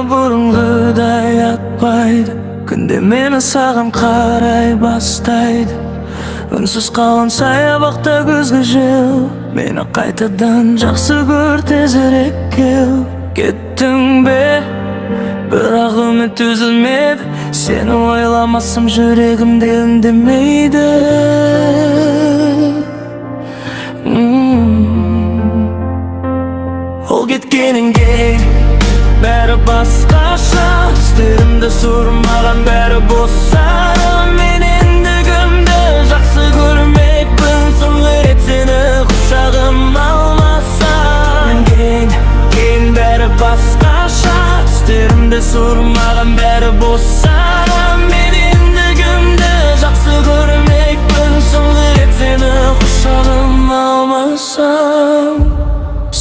бұрынғыдай атпайды, күнде мені саған қарай бастайды. Үнсіз қалған саябақта күзгі жел мені қайтадан жақсы көр, тезірек кел. Кеттің бе, бірақ үміт үзілмеді, сені ойламасам жүрегімде үндемейді. Ол кеткеннен кейін бәрі басқаша, түстерімді сұрмаған бәрі босса. Мен ендігімді жақсы көрмекпін, соңғы рет сені құшағыма алмасам. Кейін бәрі басқаша, түстерімді сұрмаған бәрі босса. Мен ендігімді жақсы көрмекпін, соңғы рет сені құшағыма алмасам.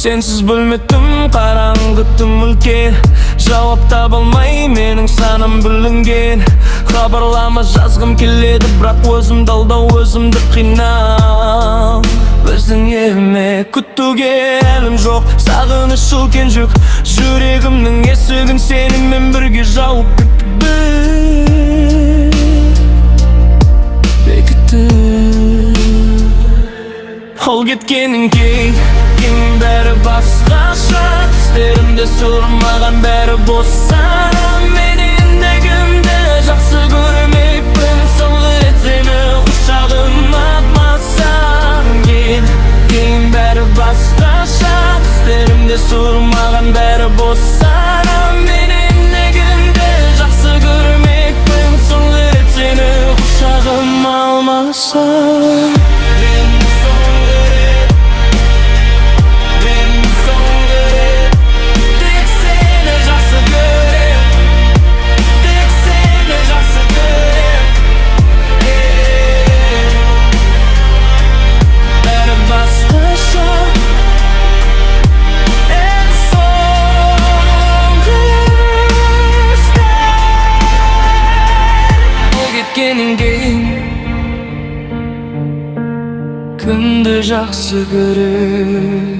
Сенсіз бөлме түн қараңғы, тым үлкен, жауап таба алмай менің санам бүлінген. Хабарлама жазғым келеді, бірақ өзімді алдау, өзімді қинау. Біздің еме күтуге әлім жоқ, сағыныш үлкен жүк, жүрегімнің есігін сенімен бірге жауып бекітті. Ол кеткеннен кейін бәрі басқаша, түстерімді сұрмаған бәрі босса. Мен ендігімді жақсы көрмекпін, соңғы рет сені құшағыма алмасам. Кейін бәрі басқаша, түстерімді сұрмаған бәрі босса. Мен ендігімді жақсы көрмекпін, соңғы рет сені құшағыма алмасам. Күнді жақсы көрем.